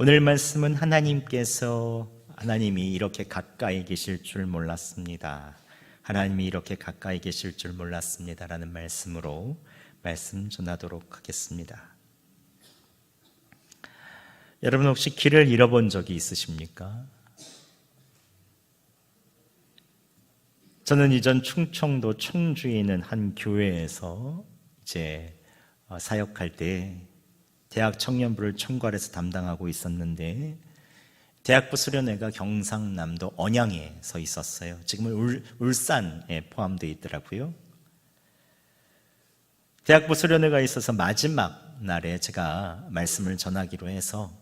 오늘 말씀은 하나님이 이렇게 가까이 계실 줄 몰랐습니다. 하나님이 이렇게 가까이 계실 줄 몰랐습니다. 라는 말씀으로 말씀 전하도록 하겠습니다. 여러분 혹시 길을 잃어본 적이 있으십니까? 저는 이전 충청도 청주에 있는 한 교회에서 사역할 때 대학 청년부를 총괄해서 담당하고 있었는데 대학부 수련회가 경상남도 언양에 서 있었어요. 지금은 울산에 포함되어 있더라고요. 대학부 수련회가 있어서 마지막 날에 제가 말씀을 전하기로 해서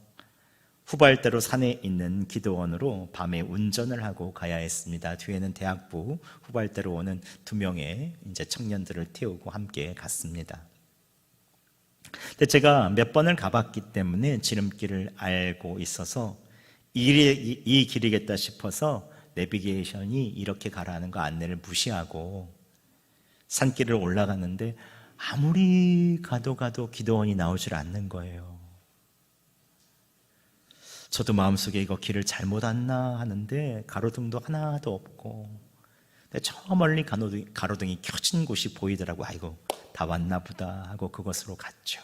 후발대로 산에 있는 기도원으로 밤에 운전을 하고 가야 했습니다. 뒤에는 대학부 후발대로 오는 2명의 청년들을 태우고 함께 갔습니다. 근데 제가 몇 번을 가봤기 때문에 지름길을 알고 있어서 이 길이겠다 싶어서 내비게이션이 이렇게 가라는 거 안내를 무시하고 산길을 올라갔는데 아무리 가도 기도원이 나오질 않는 거예요. 저도 마음속에 이거 길을 잘못 왔나 하는데 가로등도 하나도 없고 저 멀리 가로등이 켜진 곳이 보이더라고요. 아이고 다 왔나 보다 하고 그곳으로 갔죠.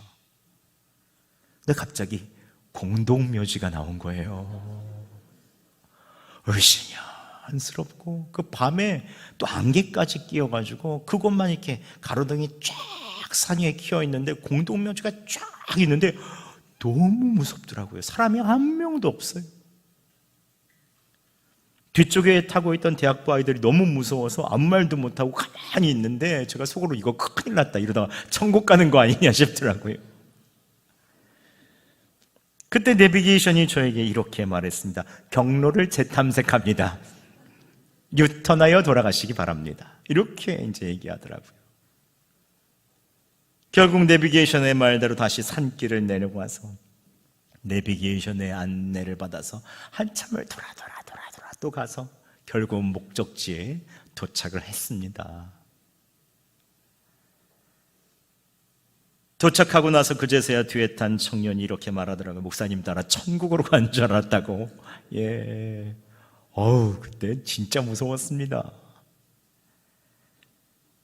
근데 갑자기 공동묘지가 나온 거예요. 의심스럽고 그 밤에 또 안개까지 끼어가지고 그곳만 이렇게 가로등이 쫙 산 위에 끼어 있는데 공동묘지가 쫙 있는데 너무 무섭더라고요. 사람이 한 명도 없어요. 뒤쪽에 타고 있던 대학부 아이들이 너무 무서워서 아무 말도 못하고 가만히 있는데 제가 속으로 이거 큰일 났다 이러다가 천국 가는 거 아니냐 싶더라고요. 그때 내비게이션이 저에게 이렇게 말했습니다. 경로를 재탐색합니다. 유턴하여 돌아가시기 바랍니다. 이렇게 얘기하더라고요. 결국 내비게이션의 말대로 다시 산길을 내려가서 내비게이션의 안내를 받아서 한참을 돌아 또 가서 결국 목적지에 도착을 했습니다. 도착하고 나서 그제서야 뒤에 탄 청년이 이렇게 말하더라고요. 목사님 따라 천국으로 간 줄 알았다고. 그때 진짜 무서웠습니다.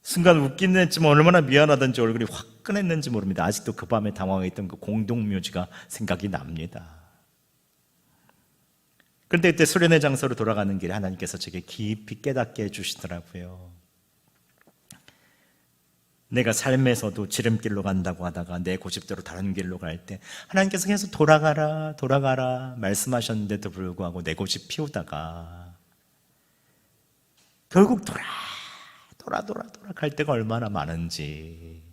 순간 웃긴 했지만 얼마나 미안하던지 얼굴이 화끈했는지 모릅니다. 아직도 그 밤에 당황했던 그 공동묘지가 생각이 납니다. 그런데 그때 수련회 장소로 돌아가는 길에 하나님께서 제게 깊이 깨닫게 해주시더라고요. 내가 삶에서도 지름길로 간다고 하다가 내 고집대로 다른 길로 갈 때 하나님께서 계속 돌아가라 말씀하셨는데도 불구하고 내 고집 피우다가 결국 돌아 갈 때가 얼마나 많은지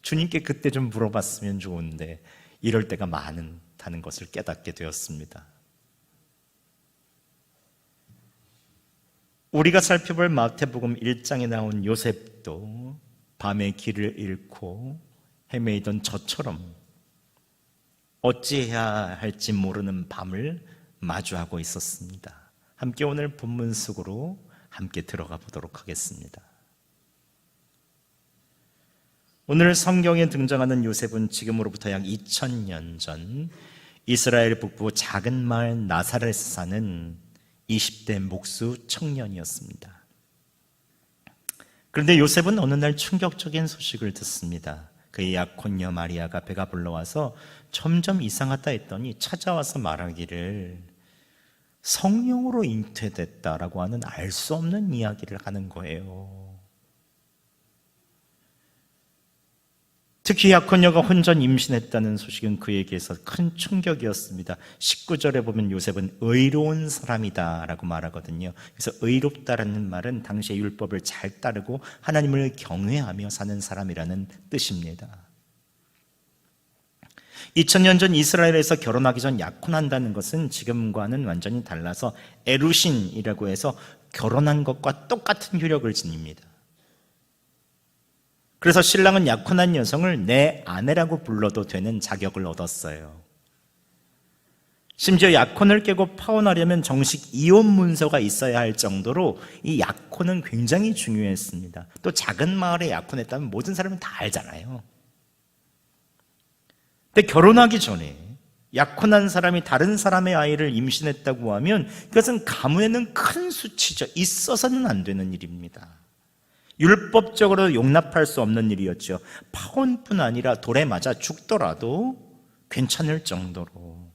주님께 그때 좀 물어봤으면 좋은데 이럴 때가 많다는 것을 깨닫게 되었습니다. 우리가 살펴볼 마태복음 1장에 나온 요셉도 밤에 길을 잃고 헤매이던 저처럼 어찌해야 할지 모르는 밤을 마주하고 있었습니다. 함께 오늘 본문 속으로 함께 들어가 보도록 하겠습니다. 오늘 성경에 등장하는 요셉은 지금으로부터 약 2000년 전 이스라엘 북부 작은 마을 나사렛에 사는 20대 목수 청년이었습니다. 그런데 요셉은 어느 날 충격적인 소식을 듣습니다. 그의 약혼녀 마리아가 배가 불러와서 점점 이상하다 했더니 찾아와서 말하기를 성령으로 잉태됐다라고 하는 알 수 없는 이야기를 하는 거예요. 특히 약혼녀가 혼전 임신했다는 소식은 그에게서 큰 충격이었습니다. 19절에 보면 요셉은 의로운 사람이다 라고 말하거든요. 그래서 의롭다라는 말은 당시의 율법을 잘 따르고 하나님을 경외하며 사는 사람이라는 뜻입니다. 2000년 전 이스라엘에서 결혼하기 전 약혼한다는 것은 지금과는 완전히 달라서 에루신이라고 해서 결혼한 것과 똑같은 효력을 지닙니다. 그래서 신랑은 약혼한 여성을 내 아내라고 불러도 되는 자격을 얻었어요. 심지어 약혼을 깨고 파혼하려면 정식 이혼 문서가 있어야 할 정도로 이 약혼은 굉장히 중요했습니다. 또 작은 마을에 약혼했다면 모든 사람은 다 알잖아요. 근데 결혼하기 전에 약혼한 사람이 다른 사람의 아이를 임신했다고 하면 그것은 가문에는 큰 수치죠. 있어서는 안 되는 일입니다. 율법적으로 용납할 수 없는 일이었죠. 파혼뿐 아니라 돌에 맞아 죽더라도 괜찮을 정도로.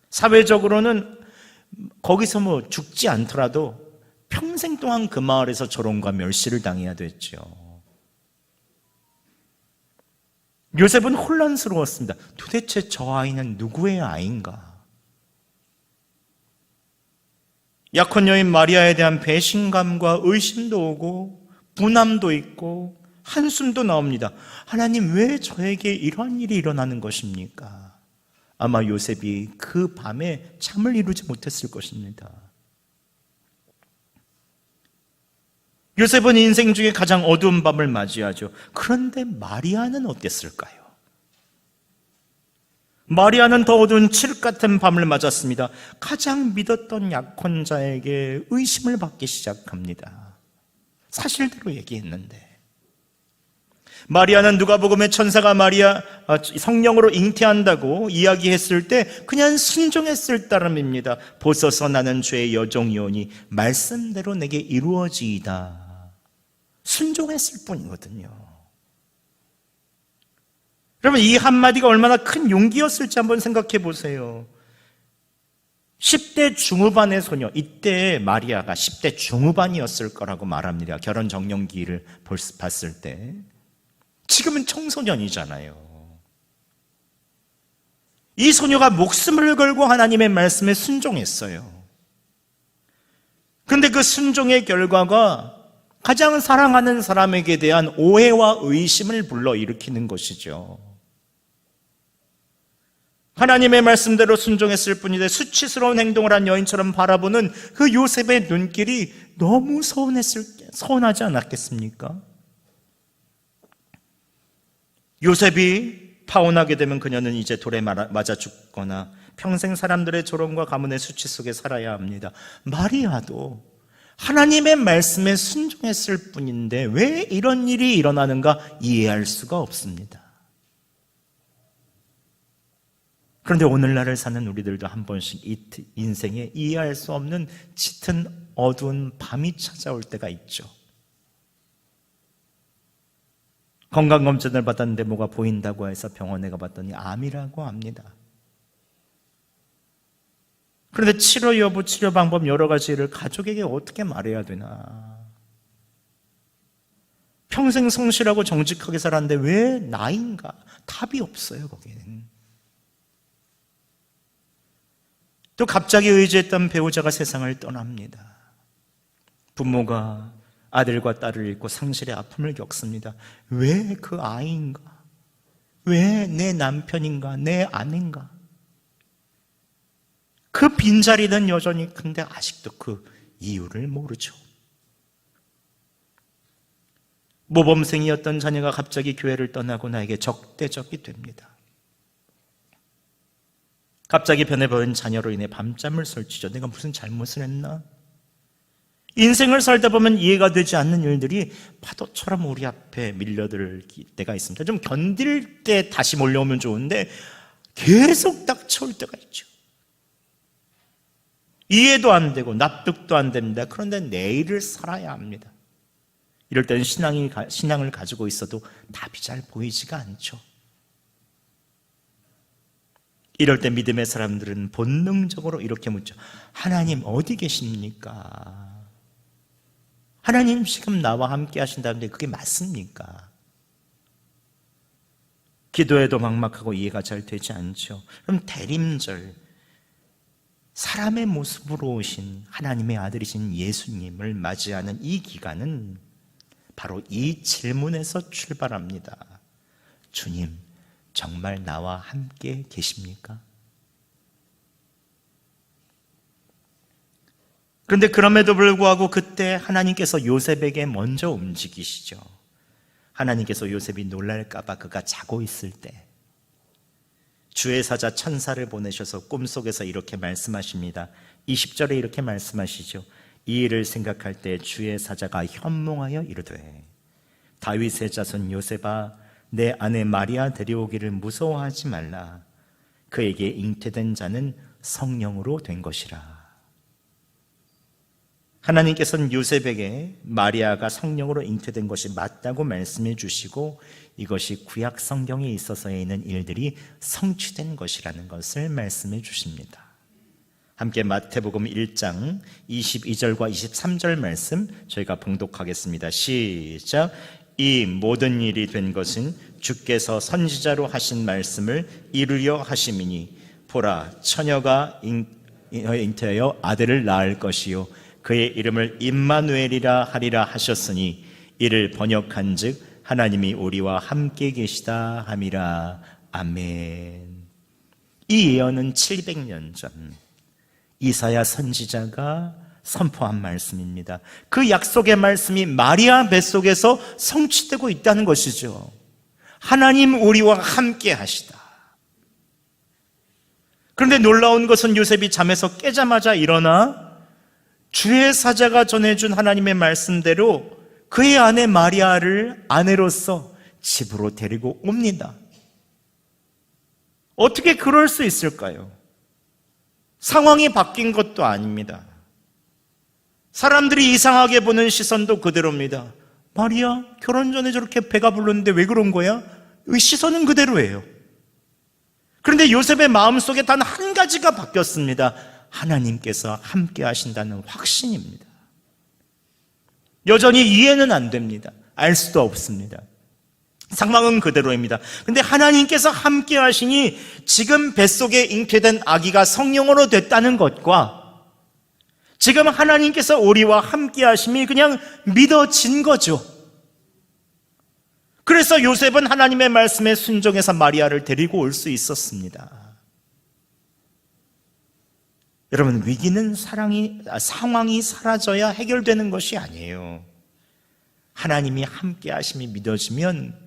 사회적으로는 거기서 뭐 죽지 않더라도 평생 동안 그 마을에서 조롱과 멸시를 당해야 됐죠. 요셉은 혼란스러웠습니다. 도대체 저 아이는 누구의 아이인가? 약혼 여인 마리아에 대한 배신감과 의심도 오고 분함도 있고 한숨도 나옵니다. 하나님, 왜 저에게 이런 일이 일어나는 것입니까? 아마 요셉이 그 밤에 잠을 이루지 못했을 것입니다. 요셉은 인생 중에 가장 어두운 밤을 맞이하죠. 그런데 마리아는 어땠을까요? 마리아는 더 어두운 칠흑 같은 밤을 맞았습니다. 가장 믿었던 약혼자에게 의심을 받기 시작합니다. 사실대로 얘기했는데. 마리아는 누가복음의 천사가 마리아 성령으로 잉태한다고 이야기했을 때 그냥 순종했을 따름입니다. 보소서 나는 주의 여종이오니 말씀대로 내게 이루어지이다. 순종했을 뿐이거든요. 여러분, 이 한마디가 얼마나 큰 용기였을지 한번 생각해 보세요. 10대 중후반의 소녀, 이때 마리아가 10대 중후반이었을 거라고 말합니다. 결혼 정년기를 봤을 때. 지금은 청소년이잖아요. 이 소녀가 목숨을 걸고 하나님의 말씀에 순종했어요. 그런데 그 순종의 결과가 가장 사랑하는 사람에게 대한 오해와 의심을 불러일으키는 것이죠. 하나님의 말씀대로 순종했을 뿐인데 수치스러운 행동을 한 여인처럼 바라보는 그 요셉의 눈길이 너무 서운하지 않았겠습니까? 요셉이 파혼하게 되면 그녀는 이제 돌에 맞아 죽거나 평생 사람들의 조롱과 가문의 수치 속에 살아야 합니다. 마리아도 하나님의 말씀에 순종했을 뿐인데 왜 이런 일이 일어나는가 이해할 수가 없습니다. 그런데 오늘날을 사는 우리들도 한 번씩 인생에 이해할 수 없는 짙은 어두운 밤이 찾아올 때가 있죠. 건강검진을 받았는데 뭐가 보인다고 해서 병원에 가봤더니 암이라고 합니다. 그런데 치료 여부, 치료 방법 여러 가지를 가족에게 어떻게 말해야 되나? 평생 성실하고 정직하게 살았는데 왜 나인가? 답이 없어요, 거기에는. 또 갑자기 의지했던 배우자가 세상을 떠납니다. 부모가 아들과 딸을 잃고 상실의 아픔을 겪습니다. 왜 그 아이인가? 왜 내 남편인가? 내 아내인가? 그 빈자리는 여전히 큰데 아직도 그 이유를 모르죠. 모범생이었던 자녀가 갑자기 교회를 떠나고 나에게 적대적이 됩니다. 갑자기 변해버린 자녀로 인해 밤잠을 설치죠. 내가 무슨 잘못을 했나? 인생을 살다 보면 이해가 되지 않는 일들이 파도처럼 우리 앞에 밀려들 때가 있습니다. 좀 견딜 때 다시 몰려오면 좋은데 계속 닥쳐올 때가 있죠. 이해도 안 되고 납득도 안 됩니다. 그런데 내일을 살아야 합니다. 이럴 때는 신앙을 가지고 있어도 답이 잘 보이지가 않죠. 이럴 때 믿음의 사람들은 본능적으로 이렇게 묻죠. 하나님 어디 계십니까? 하나님 지금 나와 함께 하신다는데 그게 맞습니까? 기도해도 막막하고 이해가 잘 되지 않죠. 그럼 대림절, 사람의 모습으로 오신 하나님의 아들이신 예수님을 맞이하는 이 기간은 바로 이 질문에서 출발합니다. 주님, 정말 나와 함께 계십니까? 그런데 그럼에도 불구하고 그때 하나님께서 요셉에게 먼저 움직이시죠. 하나님께서 요셉이 놀랄까봐 그가 자고 있을 때 주의 사자 천사를 보내셔서 꿈속에서 이렇게 말씀하십니다. 20절에 이렇게 말씀하시죠. 이 일을 생각할 때 주의 사자가 현몽하여 이르되 다윗의 자손 요셉아 내 아내 마리아 데려오기를 무서워하지 말라. 그에게 잉태된 자는 성령으로 된 것이라. 하나님께서는 요셉에게 마리아가 성령으로 잉태된 것이 맞다고 말씀해 주시고 이것이 구약 성경에 있어서에 있는 일들이 성취된 것이라는 것을 말씀해 주십니다. 함께 마태복음 1장 22절과 23절 말씀 저희가 봉독하겠습니다. 시작. 이 모든 일이 된 것은 주께서 선지자로 하신 말씀을 이루려 하심이니 보라 처녀가 잉태하여 아들을 낳을 것이요 그의 이름을 임마누엘이라 하리라 하셨으니 이를 번역한즉 하나님이 우리와 함께 계시다 함이라. 아멘. 이 예언은 700년 전 이사야 선지자가 선포한 말씀입니다. 그 약속의 말씀이 마리아 뱃속에서 성취되고 있다는 것이죠. 하나님 우리와 함께 하시다. 그런데 놀라운 것은 요셉이 잠에서 깨자마자 일어나 주의 사자가 전해준 하나님의 말씀대로 그의 아내 마리아를 아내로서 집으로 데리고 옵니다. 어떻게 그럴 수 있을까요? 상황이 바뀐 것도 아닙니다. 사람들이 이상하게 보는 시선도 그대로입니다. 마리아, 결혼 전에 저렇게 배가 불렀는데 왜 그런 거야? 이 시선은 그대로예요. 그런데 요셉의 마음속에 단 한 가지가 바뀌었습니다. 하나님께서 함께 하신다는 확신입니다. 여전히 이해는 안 됩니다. 알 수도 없습니다. 상황은 그대로입니다. 그런데 하나님께서 함께 하시니 지금 뱃속에 잉태된 아기가 성령으로 됐다는 것과 지금 하나님께서 우리와 함께 하심이 그냥 믿어진 거죠. 그래서 요셉은 하나님의 말씀에 순종해서 마리아를 데리고 올 수 있었습니다. 여러분, 위기는 상황이 사라져야 해결되는 것이 아니에요. 하나님이 함께 하심이 믿어지면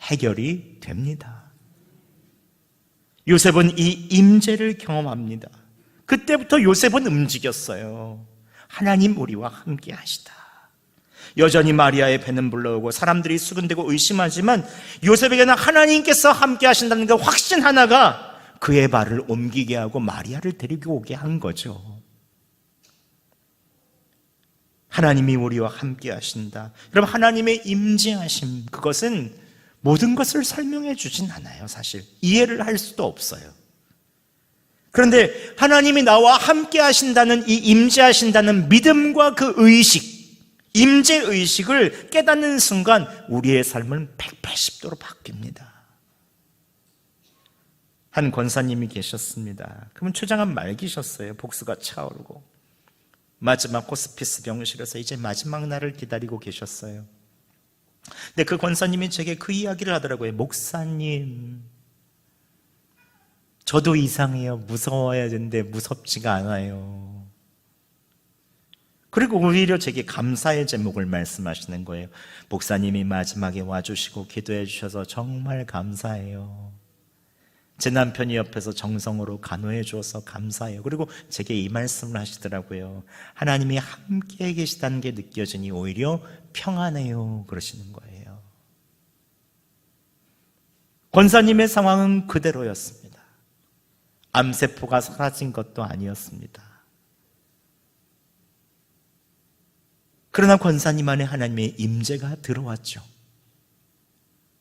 해결이 됩니다. 요셉은 이 임재를 경험합니다. 그때부터 요셉은 움직였어요. 하나님 우리와 함께 하시다. 여전히 마리아의 배는 불러오고 사람들이 수군대고 의심하지만 요셉에게는 하나님께서 함께 하신다는 그 확신 하나가 그의 발을 옮기게 하고 마리아를 데리고 오게 한 거죠. 하나님이 우리와 함께 하신다. 여러분, 하나님의 임재하심, 그것은 모든 것을 설명해 주진 않아요. 사실 이해를 할 수도 없어요. 그런데 하나님이 나와 함께 하신다는 이 임재하신다는 믿음과 그 의식, 임재의식을 깨닫는 순간 우리의 삶은 180도로 바뀝니다. 한 권사님이 계셨습니다. 그분 초장한 말기셨어요. 복수가 차오르고 마지막 호스피스 병실에서 이제 마지막 날을 기다리고 계셨어요. 근데 그 권사님이 제게 그 이야기를 하더라고요. 목사님, 저도 이상해요. 무서워야 되는데 무섭지가 않아요. 그리고 오히려 제게 감사의 제목을 말씀하시는 거예요. 목사님이 마지막에 와주시고 기도해 주셔서 정말 감사해요. 제 남편이 옆에서 정성으로 간호해 주어서 감사해요. 그리고 제게 이 말씀을 하시더라고요. 하나님이 함께 계시다는 게 느껴지니 오히려 평안해요. 그러시는 거예요. 권사님의 상황은 그대로였습니다. 암세포가 사라진 것도 아니었습니다. 그러나 권사님 안에 하나님의 임재가 들어왔죠.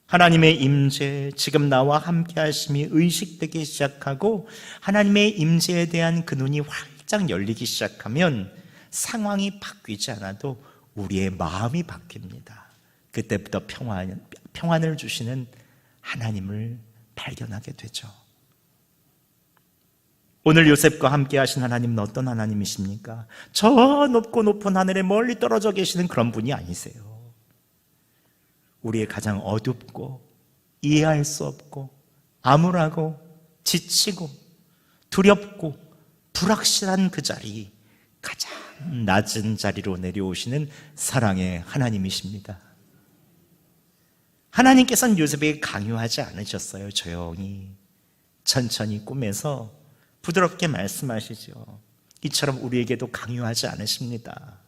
하나님의 임재, 지금 나와 함께 하심이 의식되기 시작하고 하나님의 임재에 대한 그 눈이 활짝 열리기 시작하면 상황이 바뀌지 않아도 우리의 마음이 바뀝니다. 그때부터 평안을 주시는 하나님을 발견하게 되죠. 오늘 요셉과 함께 하신 하나님은 어떤 하나님이십니까? 저 높고 높은 하늘에 멀리 떨어져 계시는 그런 분이 아니세요. 우리의 가장 어둡고 이해할 수 없고 암울하고 지치고 두렵고 불확실한 그 자리, 가장 낮은 자리로 내려오시는 사랑의 하나님이십니다. 하나님께서는 요셉에게 강요하지 않으셨어요. 조용히 천천히 꿈에서 부드럽게 말씀하시죠. 이처럼 우리에게도 강요하지 않으십니다.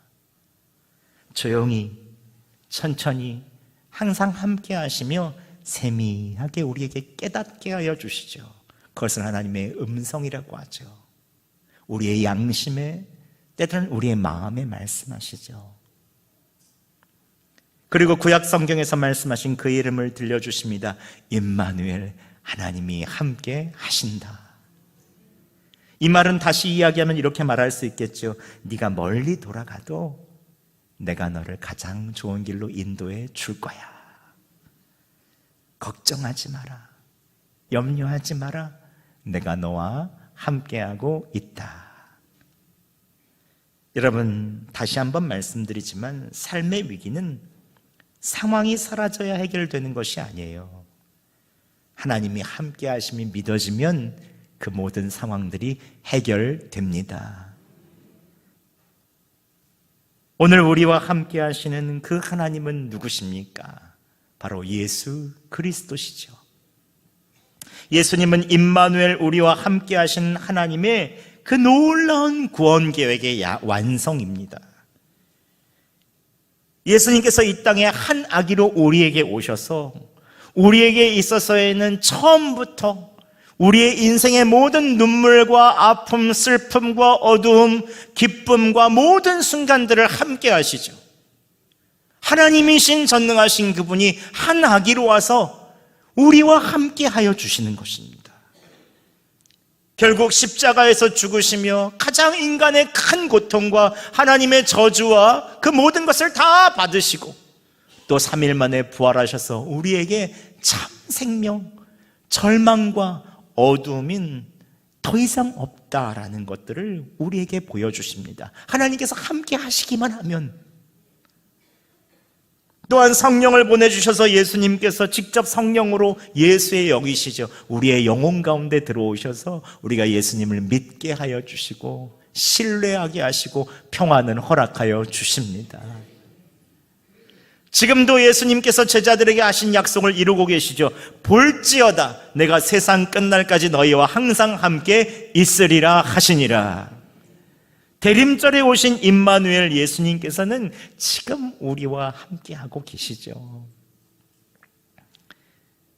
조용히 천천히 항상 함께 하시며 세미하게 우리에게 깨닫게 하여 주시죠. 그것을 하나님의 음성이라고 하죠. 우리의 양심에, 때로는 우리의 마음에 말씀하시죠. 그리고 구약 성경에서 말씀하신 그 이름을 들려주십니다. 임마누엘, 하나님이 함께 하신다. 이 말은 다시 이야기하면 이렇게 말할 수 있겠죠. 네가 멀리 돌아가도 내가 너를 가장 좋은 길로 인도해 줄 거야. 걱정하지 마라. 염려하지 마라. 내가 너와 함께하고 있다. 여러분, 다시 한번 말씀드리지만 삶의 위기는 상황이 사라져야 해결되는 것이 아니에요. 하나님이 함께 하심이 믿어지면 그 모든 상황들이 해결됩니다. 오늘 우리와 함께 하시는 그 하나님은 누구십니까? 바로 예수 그리스도시죠. 예수님은 임마누엘, 우리와 함께 하신 하나님의 그 놀라운 구원 계획의 완성입니다. 예수님께서 이 땅에 한 아기로 우리에게 오셔서 우리에게 있어서에는 처음부터 우리의 인생의 모든 눈물과 아픔, 슬픔과 어두움, 기쁨과 모든 순간들을 함께 하시죠. 하나님이신 전능하신 그분이 한 아기로 와서 우리와 함께 하여 주시는 것입니다. 결국 십자가에서 죽으시며 가장 인간의 큰 고통과 하나님의 저주와 그 모든 것을 다 받으시고 또 3일 만에 부활하셔서 우리에게 참 생명, 절망과 어두움인 더 이상 없다라는 것들을 우리에게 보여주십니다. 하나님께서 함께 하시기만 하면, 또한 성령을 보내주셔서 예수님께서 직접 성령으로 예수의 영이시죠. 우리의 영혼 가운데 들어오셔서 우리가 예수님을 믿게 하여 주시고 신뢰하게 하시고 평안을 허락하여 주십니다. 지금도 예수님께서 제자들에게 하신 약속을 이루고 계시죠. 볼지어다 내가 세상 끝날까지 너희와 항상 함께 있으리라 하시니라. 대림절에 오신 임마누엘 예수님께서는 지금 우리와 함께하고 계시죠.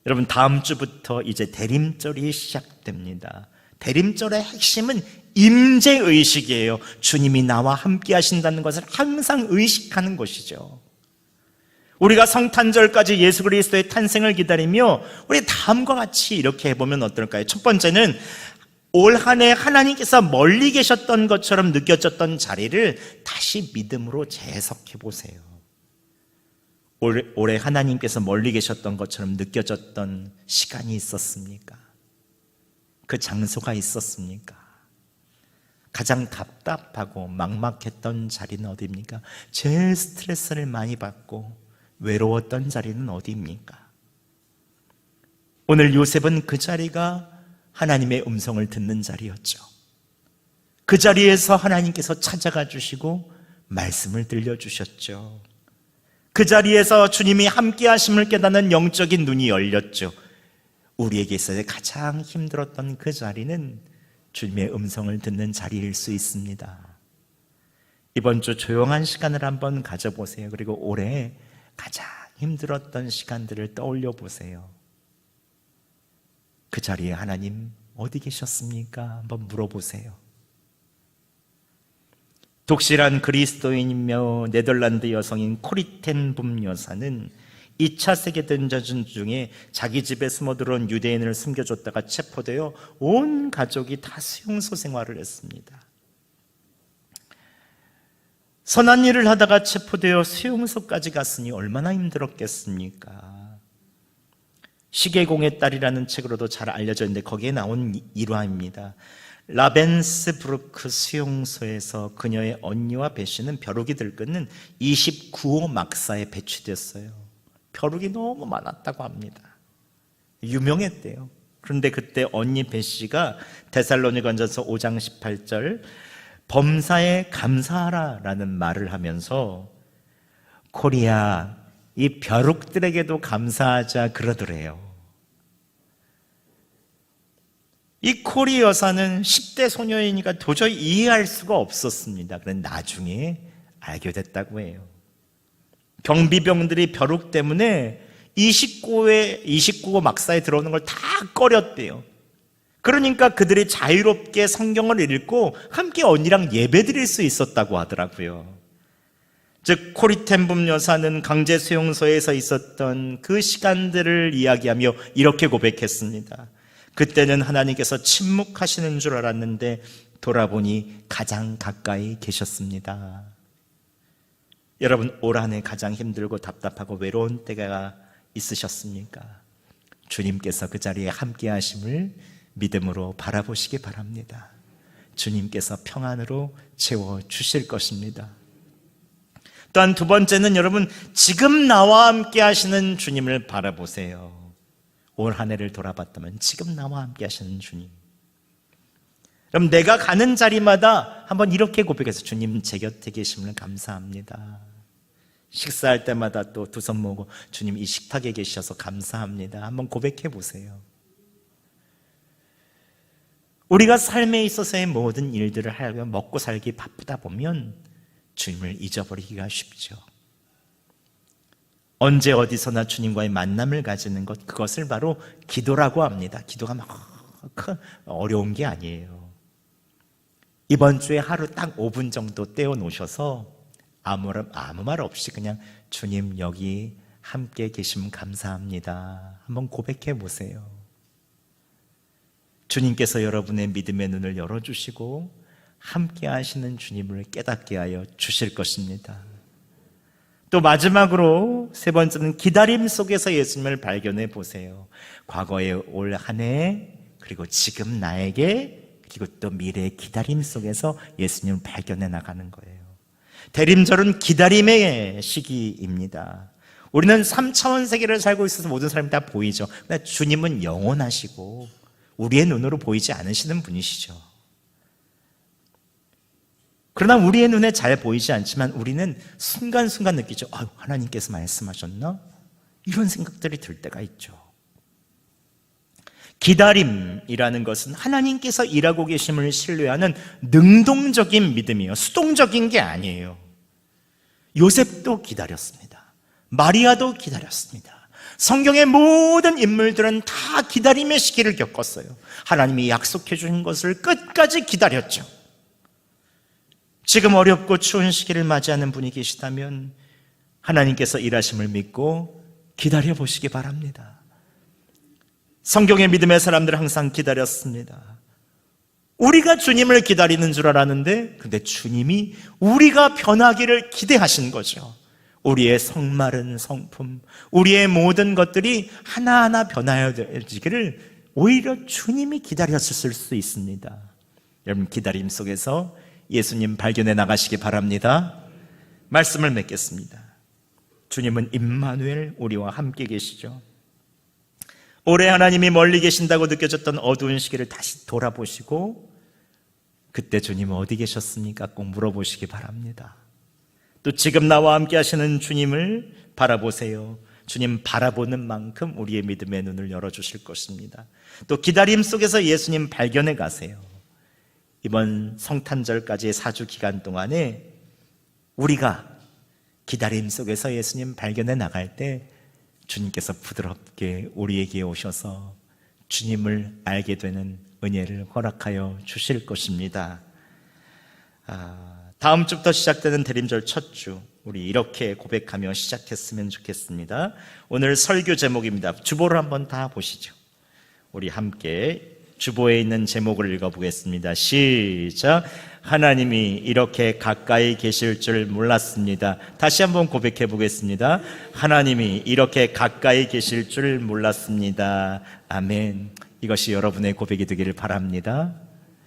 여러분, 다음 주부터 이제 대림절이 시작됩니다. 대림절의 핵심은 임재의식이에요. 주님이 나와 함께 하신다는 것을 항상 의식하는 것이죠. 우리가 성탄절까지 예수 그리스도의 탄생을 기다리며 우리 다음과 같이 이렇게 해보면 어떨까요? 첫 번째는 올 한 해 하나님께서 멀리 계셨던 것처럼 느껴졌던 자리를 다시 믿음으로 재해석해 보세요. 올해 하나님께서 멀리 계셨던 것처럼 느껴졌던 시간이 있었습니까? 그 장소가 있었습니까? 가장 답답하고 막막했던 자리는 어디입니까? 제일 스트레스를 많이 받고 외로웠던 자리는 어디입니까? 오늘 요셉은 그 자리가 하나님의 음성을 듣는 자리였죠. 그 자리에서 하나님께서 찾아가 주시고 말씀을 들려주셨죠. 그 자리에서 주님이 함께 하심을 깨닫는 영적인 눈이 열렸죠. 우리에게 있어서 가장 힘들었던 그 자리는 주님의 음성을 듣는 자리일 수 있습니다. 이번 주 조용한 시간을 한번 가져보세요. 그리고 올해 가장 힘들었던 시간들을 떠올려 보세요. 그 자리에 하나님 어디 계셨습니까? 한번 물어보세요. 독실한 그리스도인이며 네덜란드 여성인 코리텐붐 여사는 2차 세계대전 중에 자기 집에 숨어들어온 유대인을 숨겨줬다가 체포되어 온 가족이 다 수용소 생활을 했습니다. 선한 일을 하다가 체포되어 수용소까지 갔으니 얼마나 힘들었겠습니까? 시계공의 딸이라는 책으로도 잘 알려져 있는데 거기에 나온 일화입니다. 라벤스부르크 수용소에서 그녀의 언니와 배씨는 벼룩이 들끓는 29호 막사에 배치됐어요. 벼룩이 너무 많았다고 합니다. 유명했대요. 그런데 그때 언니 배씨가 데살로니가전서 5장 18절 범사에 감사하라라는 말을 하면서 코리아, 이 벼룩들에게도 감사하자 그러더래요. 이 코리 여사는 10대 소녀이니까 도저히 이해할 수가 없었습니다. 그런데 나중에 알게 됐다고 해요. 경비병들이 벼룩 때문에 29호 막사에 들어오는 걸 다 꺼렸대요. 그러니까 그들이 자유롭게 성경을 읽고 함께 언니랑 예배드릴 수 있었다고 하더라고요. 즉 코리텐붐 여사는 강제 수용소에서 있었던 그 시간들을 이야기하며 이렇게 고백했습니다. 그때는 하나님께서 침묵하시는 줄 알았는데 돌아보니 가장 가까이 계셨습니다. 여러분, 올 한 해 가장 힘들고 답답하고 외로운 때가 있으셨습니까? 주님께서 그 자리에 함께 하심을 믿음으로 바라보시기 바랍니다. 주님께서 평안으로 채워주실 것입니다. 또한 두 번째는 여러분, 지금 나와 함께 하시는 주님을 바라보세요. 올 한 해를 돌아봤다면 지금 나와 함께 하시는 주님. 그럼 내가 가는 자리마다 한번 이렇게 고백해서 주님 제 곁에 계심을 감사합니다. 식사할 때마다 또 두 손 모으고 주님 이 식탁에 계셔서 감사합니다. 한번 고백해 보세요. 우리가 삶에 있어서의 모든 일들을 하려 먹고 살기 바쁘다 보면 주님을 잊어버리기가 쉽죠. 언제 어디서나 주님과의 만남을 가지는 것, 그것을 바로 기도라고 합니다. 기도가 막 어려운 게 아니에요. 이번 주에 하루 딱 5분 정도 떼어 놓으셔서 아무 말 없이 그냥 주님 여기 함께 계시면 감사합니다. 한번 고백해 보세요. 주님께서 여러분의 믿음의 눈을 열어주시고 함께 하시는 주님을 깨닫게 하여 주실 것입니다. 또 마지막으로 세 번째는 기다림 속에서 예수님을 발견해 보세요. 과거의 올 한 해, 그리고 지금 나에게, 그리고 또 미래의 기다림 속에서 예수님을 발견해 나가는 거예요. 대림절은 기다림의 시기입니다. 우리는 3차원 세계를 살고 있어서 모든 사람이 다 보이죠. 그러나 주님은 영원하시고 우리의 눈으로 보이지 않으시는 분이시죠. 그러나 우리의 눈에 잘 보이지 않지만 우리는 순간순간 느끼죠. 하나님께서 말씀하셨나? 이런 생각들이 들 때가 있죠. 기다림이라는 것은 하나님께서 일하고 계심을 신뢰하는 능동적인 믿음이에요. 수동적인 게 아니에요. 요셉도 기다렸습니다. 마리아도 기다렸습니다. 성경의 모든 인물들은 다 기다림의 시기를 겪었어요. 하나님이 약속해 주신 것을 끝까지 기다렸죠. 지금 어렵고 추운 시기를 맞이하는 분이 계시다면 하나님께서 일하심을 믿고 기다려 보시기 바랍니다. 성경의 믿음의 사람들은 항상 기다렸습니다. 우리가 주님을 기다리는 줄 알았는데 근데 주님이 우리가 변하기를 기대하신 거죠. 우리의 성마른 성품, 우리의 모든 것들이 하나하나 변하여지기를 오히려 주님이 기다렸을 수 있습니다. 여러분, 기다림 속에서 예수님 발견해 나가시기 바랍니다. 말씀을 맺겠습니다. 주님은 임마누엘, 우리와 함께 계시죠. 올해 하나님이 멀리 계신다고 느껴졌던 어두운 시기를 다시 돌아보시고 그때 주님은 어디 계셨습니까? 꼭 물어보시기 바랍니다. 또 지금 나와 함께 하시는 주님을 바라보세요. 주님 바라보는 만큼 우리의 믿음의 눈을 열어주실 것입니다. 또 기다림 속에서 예수님 발견해 가세요. 이번 성탄절까지의 4주 기간 동안에 우리가 기다림 속에서 예수님 발견해 나갈 때 주님께서 부드럽게 우리에게 오셔서 주님을 알게 되는 은혜를 허락하여 주실 것입니다. 다음 주부터 시작되는 대림절 첫 주, 우리 이렇게 고백하며 시작했으면 좋겠습니다. 오늘 설교 제목입니다. 주보를 한번 다 보시죠. 우리 함께 주보에 있는 제목을 읽어보겠습니다. 시작. 하나님이 이렇게 가까이 계실 줄 몰랐습니다. 다시 한번 고백해 보겠습니다. 하나님이 이렇게 가까이 계실 줄 몰랐습니다. 아멘. 이것이 여러분의 고백이 되기를 바랍니다.